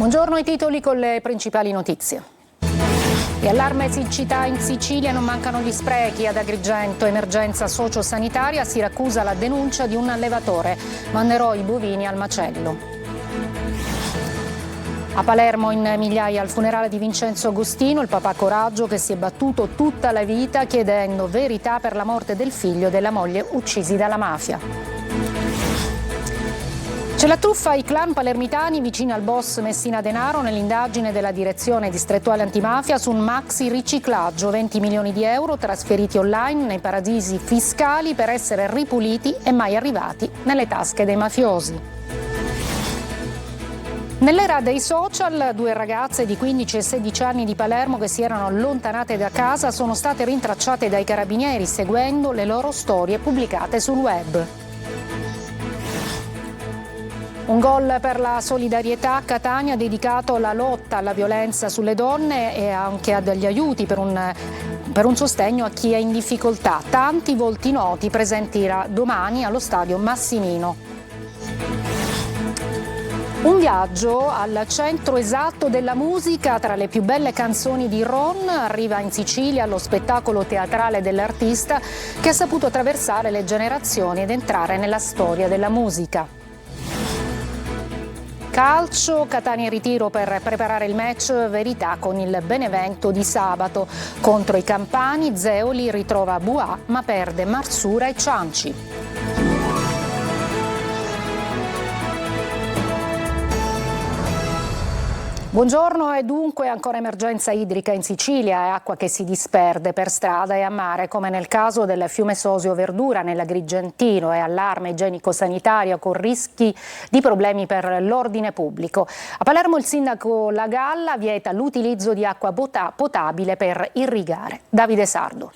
Buongiorno, i titoli con le principali notizie. E allarme siccità in Sicilia, non mancano gli sprechi. Ad Agrigento, emergenza sociosanitaria, Siracusa la denuncia di un allevatore. Manderò i bovini al macello. A Palermo in migliaia al funerale di Vincenzo Agostino, il papà coraggio che si è battuto tutta la vita chiedendo verità per la morte del figlio e della moglie uccisi dalla mafia. C'è la truffa ai clan palermitani vicini al boss Messina Denaro nell'indagine della direzione distrettuale antimafia su un maxi riciclaggio, 20 milioni di euro trasferiti online nei paradisi fiscali per essere ripuliti e mai arrivati nelle tasche dei mafiosi. Nell'era dei social, 2 ragazze di 15 e 16 anni di Palermo che si erano allontanate da casa sono state rintracciate dai carabinieri seguendo le loro storie pubblicate sul web. Un gol per la solidarietà a Catania dedicato alla lotta alla violenza sulle donne e anche a degli aiuti per un sostegno a chi è in difficoltà. Tanti volti noti presenti domani allo stadio Massimino. Un viaggio al centro esatto della musica, tra le più belle canzoni di Ron, arriva in Sicilia lo spettacolo teatrale dell'artista che ha saputo attraversare le generazioni ed entrare nella storia della musica. Calcio, Catania in ritiro per preparare il match verità con il Benevento di sabato. Contro i campani, Zeoli ritrova Buà ma perde Marsura e Cianci. Buongiorno, e dunque ancora emergenza idrica in Sicilia e acqua che si disperde per strada e a mare, come nel caso del fiume Sosio Verdura nell'Agrigentino, e allarme igienico-sanitario con rischi di problemi per l'ordine pubblico. A Palermo il sindaco La Galla vieta l'utilizzo di acqua potabile per irrigare. Davide Sardo.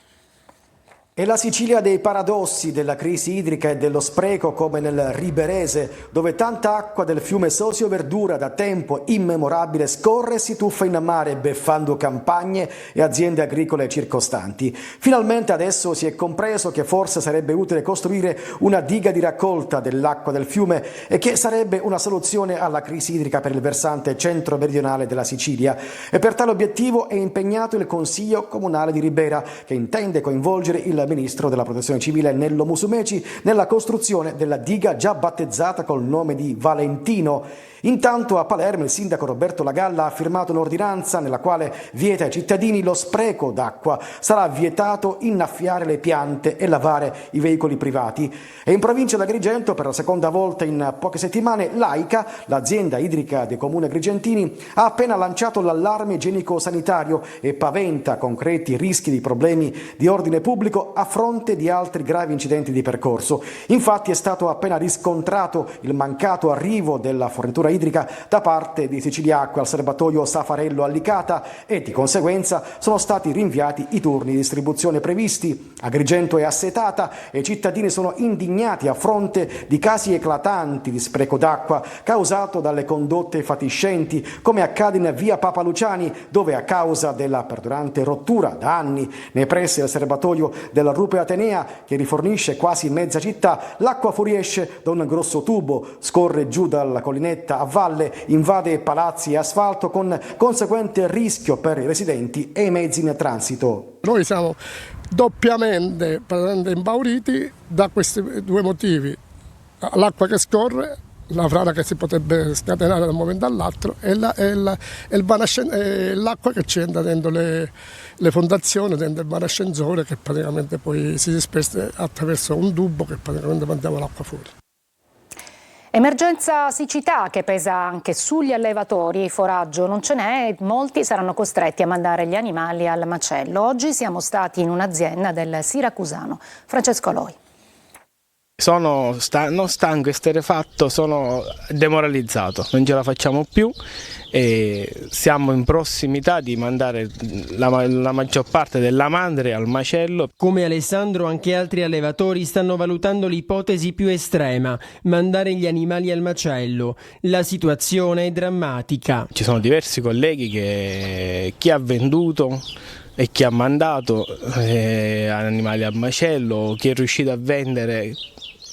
È la Sicilia dei paradossi, della crisi idrica e dello spreco, come nel Riberese, dove tanta acqua del fiume Sosio Verdura da tempo immemorabile scorre e si tuffa in mare, beffando campagne e aziende agricole circostanti. Finalmente adesso si è compreso che forse sarebbe utile costruire una diga di raccolta dell'acqua del fiume e che sarebbe una soluzione alla crisi idrica per il versante centro-meridionale della Sicilia. E per tale obiettivo è impegnato il Consiglio Comunale di Ribera, che intende coinvolgere il Ministro della Protezione Civile Nello Musumeci nella costruzione della diga già battezzata col nome di Valentino. Intanto a Palermo il sindaco Roberto La Galla ha firmato un'ordinanza nella quale vieta ai cittadini lo spreco d'acqua. Sarà vietato innaffiare le piante e lavare i veicoli privati. E in provincia d'Agrigento, per la seconda volta in poche settimane, l'AICA, l'azienda idrica dei comuni agrigentini, ha appena lanciato l'allarme igienico-sanitario e paventa concreti rischi di problemi di ordine pubblico a fronte di altri gravi incidenti di percorso. Infatti è stato appena riscontrato il mancato arrivo della fornitura idrica da parte di Siciliacque al serbatoio Safarello a Licata e di conseguenza sono stati rinviati i turni di distribuzione previsti. Agrigento è assetata e i cittadini sono indignati a fronte di casi eclatanti di spreco d'acqua causato dalle condotte fatiscenti, come accade in via Papa Luciani, dove a causa della perdurante rottura da anni nei pressi del serbatoio della Rupe Atenea, che rifornisce quasi mezza città, l'acqua fuoriesce da un grosso tubo, scorre giù dalla collinetta a valle, invade palazzi e asfalto, con conseguente rischio per i residenti e i mezzi in transito. Noi siamo doppiamente impauriti da questi 2 motivi: l'acqua che scorre, la frana che si potrebbe scatenare da un momento all'altro, e l'acqua che ci entra dentro le fondazioni, dentro il vano ascensore, che praticamente poi si dispersa attraverso un tubo che praticamente mandiamo l'acqua fuori. Emergenza siccità che pesa anche sugli allevatori, foraggio non ce n'è e molti saranno costretti a mandare gli animali al macello. Oggi siamo stati in un'azienda del Siracusano. Francesco Aloi. Sono non stanco, esterrefatto, sono demoralizzato, non ce la facciamo più e siamo in prossimità di mandare la maggior parte della madre al macello. Come Alessandro, anche altri allevatori stanno valutando l'ipotesi più estrema: mandare gli animali al macello. La situazione è drammatica. Ci sono diversi colleghi che chi ha venduto e chi ha mandato animali al macello, chi è riuscito a vendere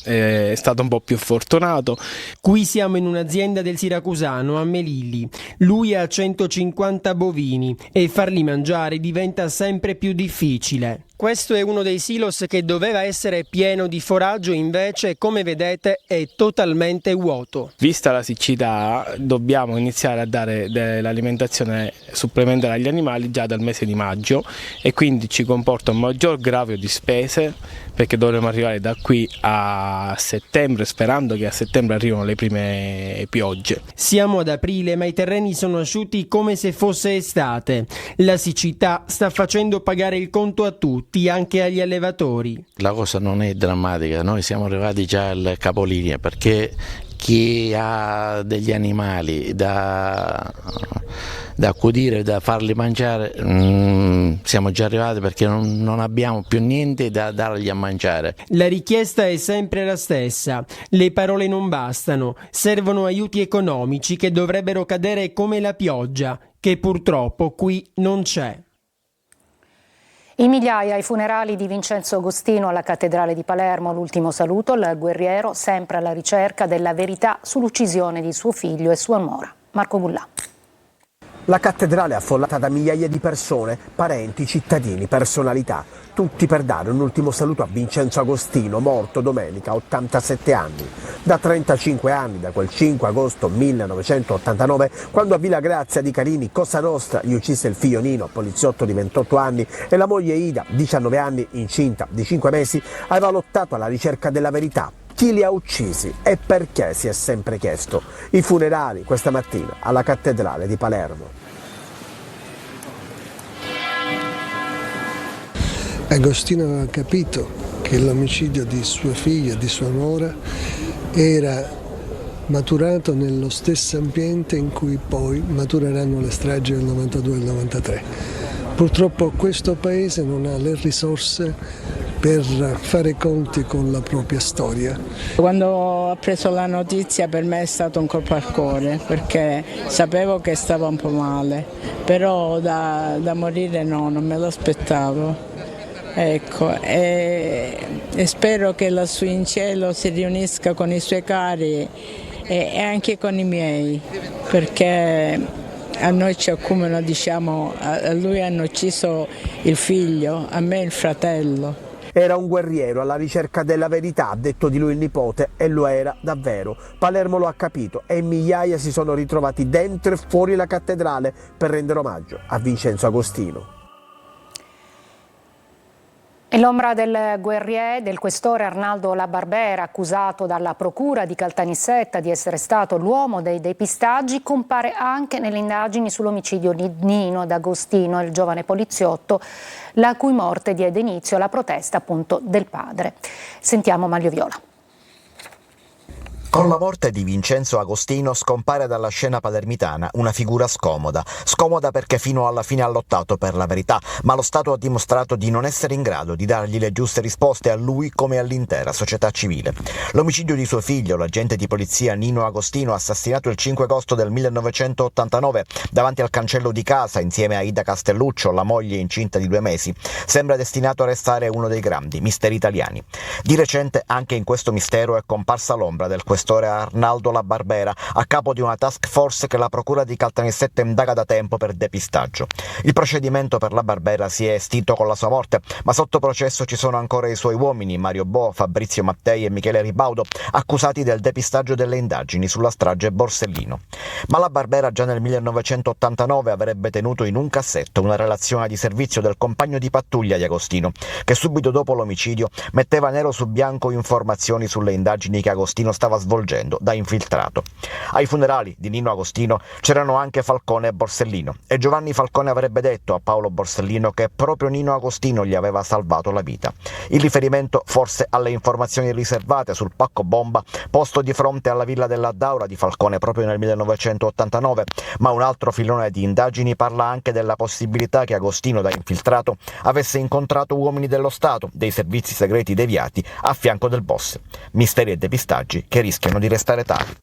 è stato un po' più fortunato. Qui siamo in un'azienda del siracusano a Melilli. Lui ha 150 bovini e farli mangiare diventa sempre più difficile. Questo è uno dei silos che doveva essere pieno di foraggio, invece, come vedete, è totalmente vuoto. Vista la siccità, dobbiamo iniziare a dare dell'alimentazione supplementare agli animali già dal mese di maggio e quindi ci comporta un maggior gravio di spese, perché dovremo arrivare da qui a settembre, sperando che a settembre arrivino le prime piogge. Siamo ad aprile, ma i terreni sono asciutti come se fosse estate. La siccità sta facendo pagare il conto a tutti, anche agli allevatori. La cosa non è drammatica, noi siamo arrivati già al capolinea, perché chi ha degli animali da accudire, da farli mangiare, siamo già arrivati, perché non abbiamo più niente da dargli a mangiare. La richiesta è sempre la stessa, le parole non bastano, servono aiuti economici che dovrebbero cadere come la pioggia, che purtroppo qui non c'è. In migliaia ai funerali di Vincenzo Agostino alla cattedrale di Palermo, l'ultimo saluto al guerriero sempre alla ricerca della verità sull'uccisione di suo figlio e sua nuora. Marco Bullà. La cattedrale è affollata da migliaia di persone, parenti, cittadini, personalità, tutti per dare un ultimo saluto a Vincenzo Agostino, morto domenica a 87 anni. Da 35 anni, da quel 5 agosto 1989, quando a Villa Grazia di Carini, Cosa Nostra, gli uccise il figlio Nino, poliziotto di 28 anni, e la moglie Ida, 19 anni, incinta di 5 mesi, aveva lottato alla ricerca della verità. Chi li ha uccisi e perché, si è sempre chiesto. I funerali questa mattina alla cattedrale di Palermo. Agostino aveva capito che l'omicidio di sua figlia e di sua nuora era maturato nello stesso ambiente in cui poi matureranno le stragi del 92 e del 93. Purtroppo questo paese non ha le risorse per fare conti con la propria storia. Quando ho preso la notizia per me è stato un colpo al cuore, perché sapevo che stava un po' male, però da morire no, non me lo aspettavo. Ecco, e spero che lassù in cielo si riunisca con i suoi cari e anche con i miei, perché a noi ci accumulano, diciamo, a lui hanno ucciso il figlio, a me il fratello. Era un guerriero alla ricerca della verità, ha detto di lui il nipote, e lo era davvero. Palermo lo ha capito e migliaia si sono ritrovati dentro e fuori la cattedrale per rendere omaggio a Vincenzo Agostino. E l'ombra del guerrier, del questore Arnaldo La Barbera, accusato dalla procura di Caltanissetta di essere stato l'uomo dei depistaggi, compare anche nelle indagini sull'omicidio di Nino D'Agostino, il giovane poliziotto, la cui morte diede inizio alla protesta appunto del padre. Sentiamo Maglio Viola. Con la morte di Vincenzo Agostino scompare dalla scena palermitana una figura scomoda. Scomoda perché fino alla fine ha lottato per la verità, ma lo Stato ha dimostrato di non essere in grado di dargli le giuste risposte a lui come all'intera società civile. L'omicidio di suo figlio, l'agente di polizia Nino Agostino, assassinato il 5 agosto del 1989 davanti al cancello di casa insieme a Ida Castelluccio, la moglie incinta di 2 mesi, sembra destinato a restare uno dei grandi misteri italiani. Di recente anche in questo mistero è comparsa l'ombra del questore Arnaldo La Barbera, a capo di una task force che la procura di Caltanissetta indaga da tempo per depistaggio. Il procedimento per La Barbera si è estinto con la sua morte, ma sotto processo ci sono ancora i suoi uomini, Mario Bo, Fabrizio Mattei e Michele Ribaudo, accusati del depistaggio delle indagini sulla strage Borsellino. Ma La Barbera già nel 1989 avrebbe tenuto in un cassetto una relazione di servizio del compagno di pattuglia di Agostino, che subito dopo l'omicidio metteva nero su bianco informazioni sulle indagini che Agostino stava svolgendo da infiltrato. Ai funerali di Nino Agostino c'erano anche Falcone e Borsellino, e Giovanni Falcone avrebbe detto a Paolo Borsellino che proprio Nino Agostino gli aveva salvato la vita. Il riferimento forse alle informazioni riservate sul pacco bomba posto di fronte alla villa della Daura di Falcone proprio nel 1989, ma un altro filone di indagini parla anche della possibilità che Agostino, da infiltrato, avesse incontrato uomini dello Stato, dei servizi segreti deviati a fianco del boss. Misteri e depistaggi che rischiano di restare tali.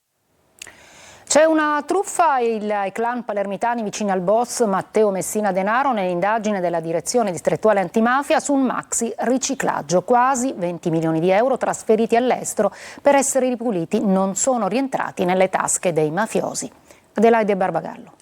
C'è una truffa ai clan palermitani vicini al boss Matteo Messina Denaro nell'indagine della direzione distrettuale antimafia su un maxi riciclaggio. Quasi 20 milioni di euro trasferiti all'estero per essere ripuliti non sono rientrati nelle tasche dei mafiosi. Adelaide Barbagallo.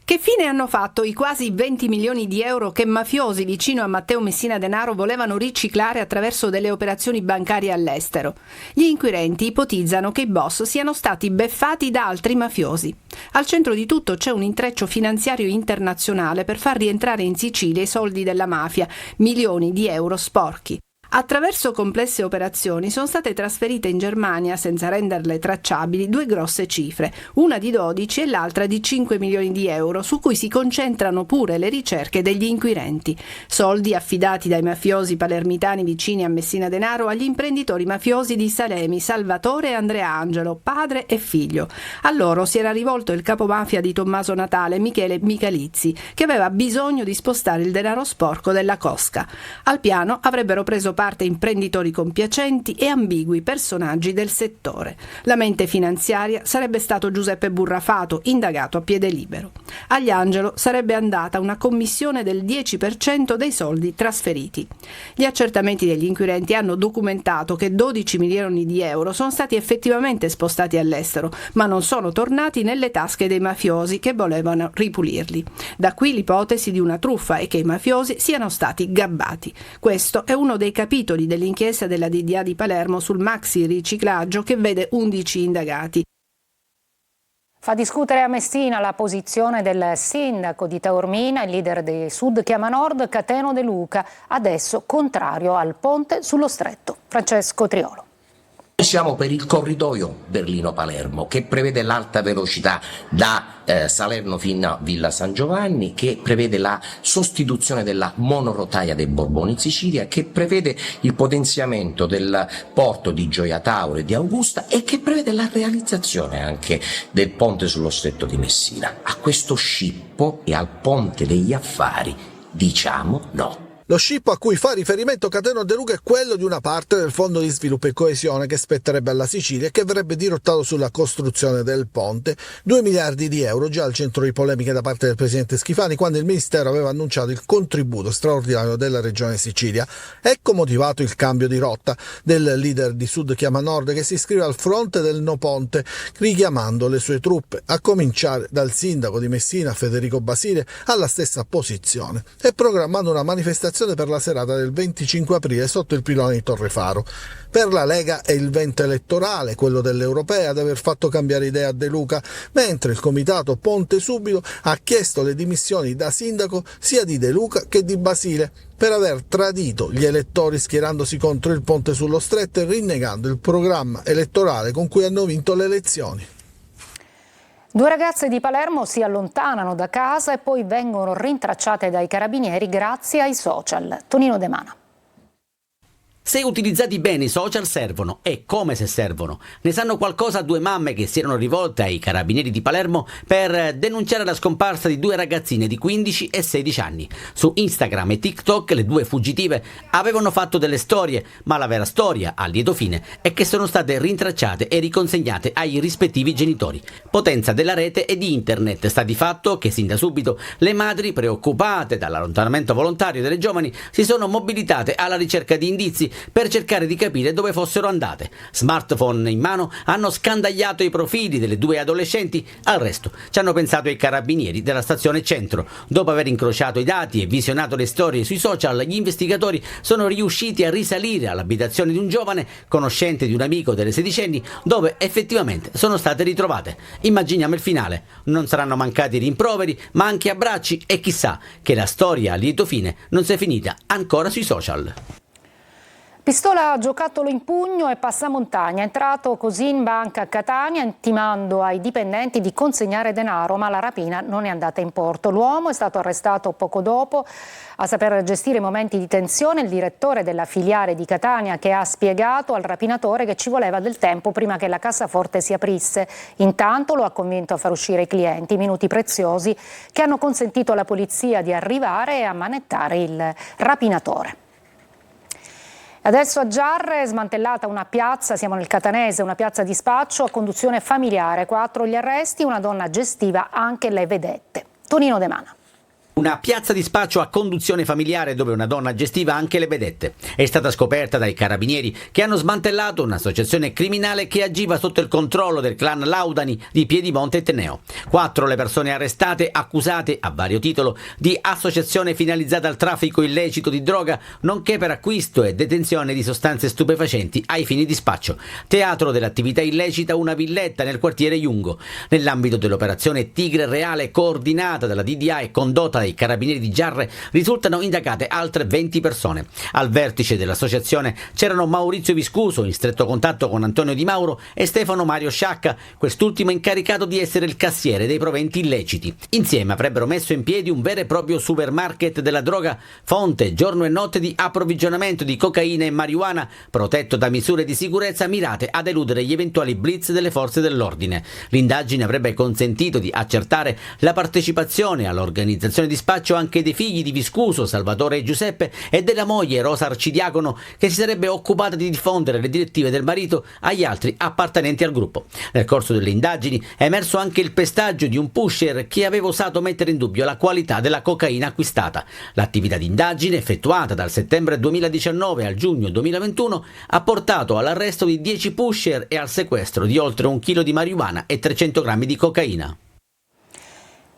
Che fine hanno fatto i quasi 20 milioni di euro che mafiosi vicino a Matteo Messina Denaro volevano riciclare attraverso delle operazioni bancarie all'estero? Gli inquirenti ipotizzano che i boss siano stati beffati da altri mafiosi. Al centro di tutto c'è un intreccio finanziario internazionale per far rientrare in Sicilia i soldi della mafia, milioni di euro sporchi. Attraverso complesse operazioni sono state trasferite in Germania, senza renderle tracciabili, due grosse cifre, una di 12 e l'altra di 5 milioni di euro, su cui si concentrano pure le ricerche degli inquirenti. Soldi affidati dai mafiosi palermitani vicini a Messina Denaro agli imprenditori mafiosi di Salemi, Salvatore e Andrea Angelo, padre e figlio. A loro si era rivolto il capomafia di Tommaso Natale, Michele Michalizzi, che aveva bisogno di spostare il denaro sporco della cosca. Al piano avrebbero preso parte imprenditori compiacenti e ambigui personaggi del settore. La mente finanziaria sarebbe stato Giuseppe Burrafato, indagato a piede libero. Agli Angelo sarebbe andata una commissione del 10% dei soldi trasferiti. Gli accertamenti degli inquirenti hanno documentato che 12 milioni di euro sono stati effettivamente spostati all'estero, ma non sono tornati nelle tasche dei mafiosi che volevano ripulirli. Da qui l'ipotesi di una truffa e che i mafiosi siano stati gabbati. Questo è uno dei capitoli dell'inchiesta della DDA di Palermo sul maxi riciclaggio che vede 11 indagati. Fa discutere a Messina la posizione del sindaco di Taormina, il leader di Sud Chiama Nord, Cateno De Luca, adesso contrario al ponte sullo Stretto. Francesco Triolo. Siamo per il corridoio Berlino-Palermo che prevede l'alta velocità da Salerno fino a Villa San Giovanni, che prevede la sostituzione della monorotaia dei Borboni in Sicilia, che prevede il potenziamento del porto di Gioia Tauro e di Augusta e che prevede la realizzazione anche del ponte sullo Stretto di Messina. A questo scippo e al ponte degli affari diciamo no. Lo scippo a cui fa riferimento Cateno De Luca è quello di una parte del Fondo di Sviluppo e Coesione che spetterebbe alla Sicilia e che verrebbe dirottato sulla costruzione del ponte. 2 miliardi di euro, già al centro di polemiche da parte del presidente Schifani quando il Ministero aveva annunciato il contributo straordinario della Regione Sicilia. Ecco motivato il cambio di rotta del leader di Sud Chiama Nord, che si iscrive al fronte del no ponte, richiamando le sue truppe, a cominciare dal sindaco di Messina Federico Basile alla stessa posizione, e programmando una manifestazione per la serata del 25 aprile sotto il pilone di Torrefaro. Per la Lega è il vento elettorale, quello dell'Europea, ad aver fatto cambiare idea a De Luca, mentre il comitato Ponte Subito ha chiesto le dimissioni da sindaco sia di De Luca che di Basile per aver tradito gli elettori schierandosi contro il ponte sullo Stretto e rinnegando il programma elettorale con cui hanno vinto le elezioni. 2 ragazze di Palermo si allontanano da casa e poi vengono rintracciate dai carabinieri grazie ai social. Tonino De Mana. Se utilizzati bene i social servono, e come se servono. Ne sanno qualcosa 2 mamme che si erano rivolte ai carabinieri di Palermo per denunciare la scomparsa di 2 ragazzine di 15 e 16 anni. Su Instagram e TikTok le 2 fuggitive avevano fatto delle storie, ma la vera storia, a lieto fine, è che sono state rintracciate e riconsegnate ai rispettivi genitori. Potenza della rete e di internet sta di fatto che sin da subito le madri, preoccupate dall'allontanamento volontario delle giovani, si sono mobilitate alla ricerca di indizi per cercare di capire dove fossero andate. Smartphone in mano hanno scandagliato i profili delle 2 adolescenti, al resto ci hanno pensato i carabinieri della stazione Centro. Dopo aver incrociato i dati e visionato le storie sui social, gli investigatori sono riusciti a risalire all'abitazione di un giovane conoscente di un amico delle sedicenni, dove effettivamente sono state ritrovate. Immaginiamo il finale: non saranno mancati rimproveri, ma anche abbracci, e chissà che la storia a lieto fine non sia finita ancora sui social. Pistola a giocattolo in pugno e passamontagna, è entrato così in banca a Catania intimando ai dipendenti di consegnare denaro, ma la rapina non è andata in porto. L'uomo è stato arrestato poco dopo. A saper gestire i momenti di tensione il direttore della filiale di Catania, che ha spiegato al rapinatore che ci voleva del tempo prima che la cassaforte si aprisse. Intanto lo ha convinto a far uscire i clienti, minuti preziosi che hanno consentito alla polizia di arrivare e ammanettare il rapinatore. Adesso a Giarre, smantellata una piazza, siamo nel Catanese, una piazza di spaccio a conduzione familiare. 4 gli arresti, una donna gestiva anche le vedette. Tonino De Mana. Una piazza di spaccio a conduzione familiare dove una donna gestiva anche le vedette. È stata scoperta dai carabinieri che hanno smantellato un'associazione criminale che agiva sotto il controllo del clan Laudani di Piedimonte e Teneo. 4 le persone arrestate, accusate a vario titolo di associazione finalizzata al traffico illecito di droga, nonché per acquisto e detenzione di sostanze stupefacenti ai fini di spaccio. Teatro dell'attività illecita una villetta nel quartiere Jungo. Nell'ambito dell'operazione Tigre Reale, coordinata dalla DDA e condotta dai carabinieri di Giarre, risultano indagate altre 20 persone. Al vertice dell'associazione c'erano Maurizio Viscuso, in stretto contatto con Antonio Di Mauro, e Stefano Mario Sciacca, quest'ultimo incaricato di essere il cassiere dei proventi illeciti. Insieme avrebbero messo in piedi un vero e proprio supermarket della droga, fonte giorno e notte di approvvigionamento di cocaina e marijuana, protetto da misure di sicurezza mirate ad eludere gli eventuali blitz delle forze dell'ordine. L'indagine avrebbe consentito di accertare la partecipazione all'organizzazione di spaccio anche dei figli di Viscuso, Salvatore e Giuseppe, e della moglie Rosa Arcidiacono, che si sarebbe occupata di diffondere le direttive del marito agli altri appartenenti al gruppo. Nel corso delle indagini è emerso anche il pestaggio di un pusher che aveva osato mettere in dubbio la qualità della cocaina acquistata. L'attività di indagine, effettuata dal settembre 2019 al giugno 2021, ha portato all'arresto di 10 pusher e al sequestro di oltre 1 chilo di marijuana e 300 grammi di cocaina.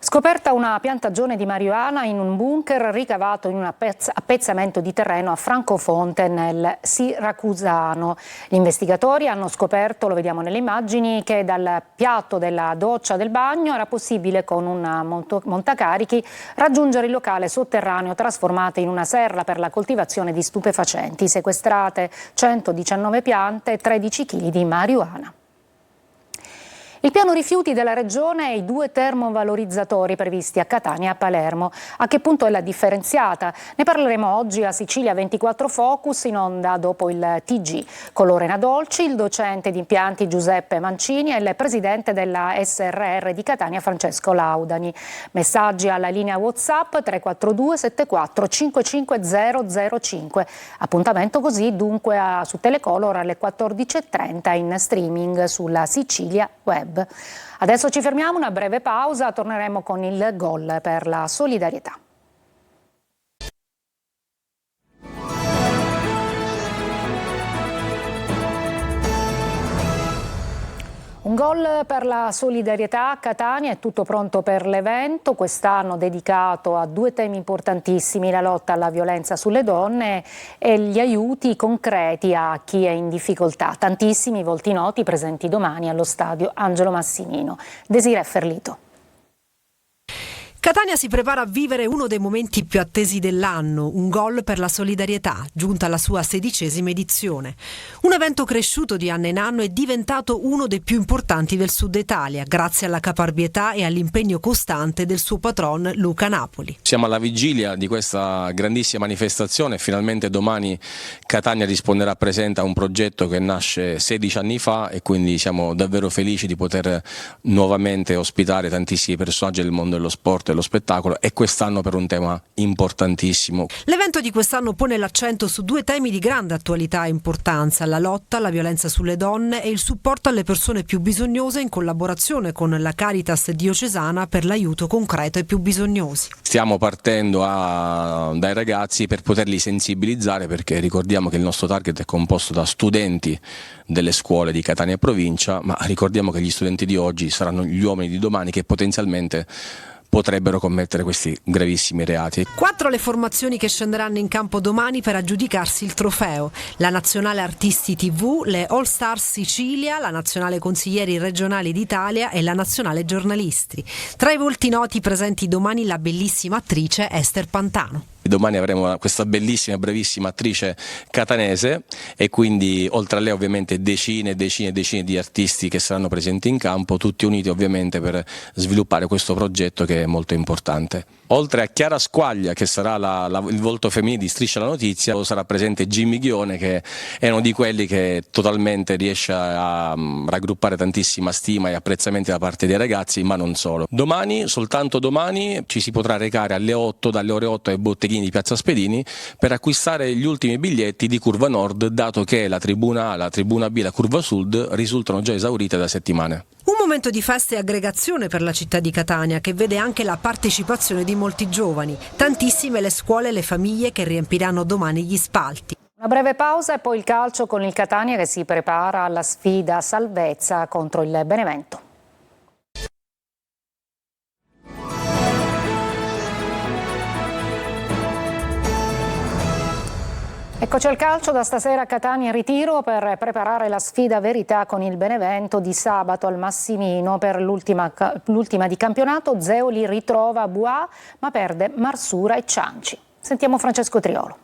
Scoperta una piantagione di marijuana in un bunker ricavato in un appezzamento di terreno a Francofonte nel Siracusano. Gli investigatori hanno scoperto, lo vediamo nelle immagini, che dal piatto della doccia del bagno era possibile con un montacarichi raggiungere il locale sotterraneo trasformato in una serra per la coltivazione di stupefacenti. Sequestrate 119 piante e 13 kg di marijuana. Il piano rifiuti della Regione e i 2 termovalorizzatori previsti a Catania e a Palermo. A che punto è la differenziata? Ne parleremo oggi a Sicilia 24 Focus, in onda dopo il TG. Con Lorena Dolci, il docente di impianti Giuseppe Mancini e il presidente della SRR di Catania Francesco Laudani. Messaggi alla linea WhatsApp 342 74 55005. Appuntamento così dunque su Telecolor alle 14.30 in streaming sulla Sicilia Web. Adesso ci fermiamo, una breve pausa, torneremo con il gol per la solidarietà. Un gol per la solidarietà a Catania, è tutto pronto per l'evento, quest'anno dedicato a 2 temi importantissimi, la lotta alla violenza sulle donne e gli aiuti concreti a chi è in difficoltà. Tantissimi volti noti presenti domani allo stadio Angelo Massimino. Desiree Ferlito. Catania si prepara a vivere uno dei momenti più attesi dell'anno, un gol per la solidarietà, giunta alla sua 16ª edizione. Un evento cresciuto di anno in anno e diventato uno dei più importanti del Sud Italia, grazie alla caparbietà e all'impegno costante del suo patron Luca Napoli. Siamo alla vigilia di questa grandissima manifestazione e finalmente domani Catania risponderà presente a un progetto che nasce 16 anni fa e quindi siamo davvero felici di poter nuovamente ospitare tantissimi personaggi del mondo dello sport lo spettacolo, e quest'anno per un tema importantissimo. L'evento di quest'anno pone l'accento su 2 temi di grande attualità e importanza: la lotta alla violenza sulle donne e il supporto alle persone più bisognose, in collaborazione con la Caritas diocesana per l'aiuto concreto ai più bisognosi. Stiamo partendo dai ragazzi per poterli sensibilizzare, perché ricordiamo che il nostro target è composto da studenti delle scuole di Catania e provincia, ma ricordiamo che gli studenti di oggi saranno gli uomini di domani che potenzialmente potrebbero commettere questi gravissimi reati. 4 le formazioni che scenderanno in campo domani per aggiudicarsi il trofeo: la Nazionale Artisti TV, le All Stars Sicilia, la Nazionale Consiglieri Regionali d'Italia e la Nazionale Giornalisti. Tra i volti noti presenti domani la bellissima attrice Ester Pantano. Domani avremo questa bellissima, bravissima attrice catanese e quindi oltre a lei ovviamente decine e decine di artisti che saranno presenti in campo, tutti uniti ovviamente per sviluppare questo progetto che è molto importante. Oltre a Chiara Squaglia, che sarà il volto femminile di Striscia la Notizia, sarà presente Jimmy Ghione, che è uno di quelli che totalmente riesce a raggruppare tantissima stima e apprezzamenti da parte dei ragazzi, ma non solo. Domani, soltanto domani, ci si potrà recare alle 8, dalle ore 8 ai botteghi Spedini di Piazza Spedini per acquistare gli ultimi biglietti di Curva Nord, dato che la tribuna A, la tribuna B e la Curva Sud risultano già esaurite da settimane. Un momento di festa e aggregazione per la città di Catania, che vede anche la partecipazione di molti giovani. Tantissime le scuole e le famiglie che riempiranno domani gli spalti. Una breve pausa e poi il calcio con il Catania che si prepara alla sfida salvezza contro il Benevento. Eccoci al calcio, da stasera Catania in ritiro per preparare la sfida verità con il Benevento di sabato al Massimino per l'ultima di campionato. Zeoli ritrova Buà ma perde Marsura e Cianci. Sentiamo Francesco Triolo.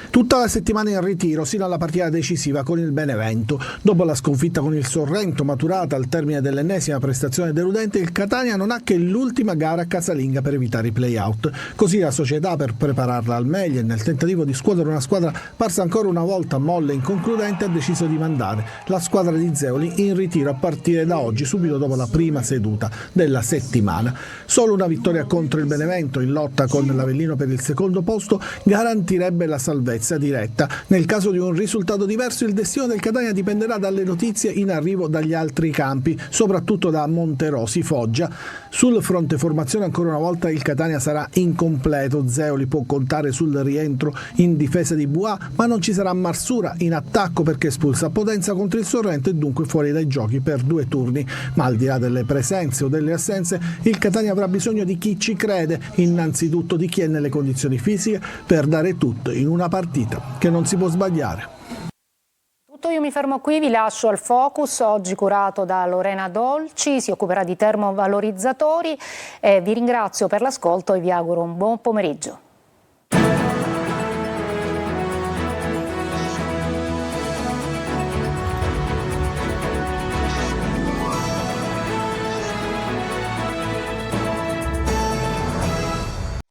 Tutta la settimana in ritiro sino alla partita decisiva con il Benevento. Dopo la sconfitta con il Sorrento maturata al termine dell'ennesima prestazione deludente, il Catania non ha che l'ultima gara casalinga per evitare i play-out. Così la società, per prepararla al meglio e nel tentativo di scuotere una squadra parsa ancora una volta molle e inconcludente, ha deciso di mandare la squadra di Zeoli in ritiro a partire da oggi, subito dopo la prima seduta della settimana. Solo una vittoria contro il Benevento, in lotta con l'Avellino per il secondo posto, garantirebbe la salvezza diretta. Nel caso di un risultato diverso, il destino del Catania dipenderà dalle notizie in arrivo dagli altri campi, soprattutto da Monterosi Foggia. Sul fronte formazione ancora una volta il Catania sarà incompleto. Zeoli può contare sul rientro in difesa di Buà, ma non ci sarà Marsura in attacco perché espulsa a Potenza contro il Sorrento e dunque fuori dai giochi per 2 turni. Ma al di là delle presenze o delle assenze, il Catania avrà bisogno di chi ci crede, innanzitutto di chi è nelle condizioni fisiche per dare tutto in una partita che non si può sbagliare. Tutto, io mi fermo qui, vi lascio al Focus, oggi curato da Lorena Dolci, si occuperà di termovalorizzatori. Vi ringrazio per l'ascolto e vi auguro un buon pomeriggio.